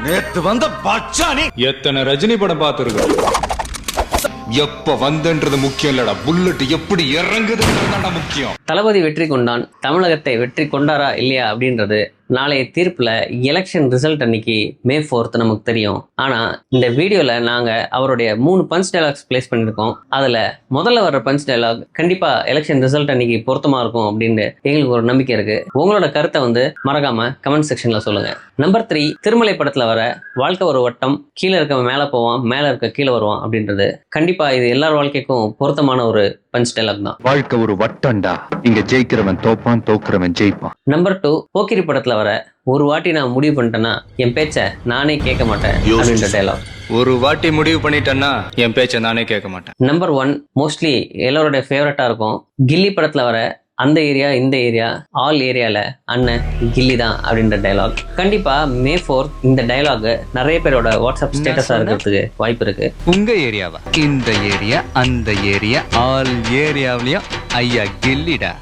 நேத்து வந்த பச்சானி எத்தனை ரஜினி படம் பார்த்திருக்க? எப்ப வந்தன்றது முக்கியம் இல்லடா, புல்லட் எப்படி இறங்குதுன்றதுதான்டா முக்கியம். தளபதி வெற்றி கொண்டான், தமிழகத்தை வெற்றி கொண்டாரா இல்லையா அப்படின்றது நாளைய தீர்ப்புல எலெக்ஷன் ரிசல்ட் அன்னைக்கு May 4th நமக்கு தெரியும். ஆனா இந்த வீடியோல நாங்க அவருடைய 3 பஞ்ச் டைலாக்ஸ் பிளேஸ் பண்ணிருக்கோம். அதுல முதல்ல வர்ற பஞ்ச் டைலாக் கண்டிப்பா எலெக்ஷன் ரிசல்ட் அன்னைக்கு பொருத்தமா இருக்கும் அப்படின்னு எங்களுக்கு ஒரு நம்பிக்கை இருக்கு. உங்களோட கருத்தை மறக்காம கமெண்ட் செக்ஷன்ல சொல்லுங்க. நம்பர் 3, திருமலை படத்துல வர வாழ்க்கை ஒரு வட்டம், கீழே இருக்க மேல போவான், மேல இருக்க கீழே வருவான் அப்படின்றது கண்டிப்பா இது எல்லார் வாழ்க்கைக்கும் பொருத்தமான ஒரு பஞ்ச் டைலாக் தான். வாழ்க்கை ஒரு வட்டம்டா, இங்க ஜெயிக்கிறவன் தோப்பான், தோக்குறவன் ஜெயிப்பான். நம்பர் 2, போக்கிரி படத்துல வர ஒரு வாட்டி நான் முடிவு பண்ணிட்டேன்னா என் பேச்ச நானே கேட்க மாட்டேன் அப்படின்ற டைலாக். ஒரு வாட்டி முடிவு பண்ணிட்டேன்னா என் பேச்ச நானே கேட்க மாட்டேன். நம்பர் 1, மோஸ்ட்லி எல்லாரோட ஃபேவரட்டா இருக்கும், கில்லி படத்துல வர அந்த ஏரியா இந்த ஏரியா ஆல் ஏரியால அண்ணன் கில்லி தான் அப்படின்ற டைலாக். கண்டிப்பா May 4th இந்த டைலாக் நிறைய பேரோட வாட்ஸ்அப் ஸ்டேட்டஸா இருக்கிறதுக்கு வாய்ப்பு இருக்கு. உங்க ஏரியாவா? இந்த ஏரியா அந்த ஏரியா ஆல் ஏரியாவிலயும் ஐயா கில்லிடா.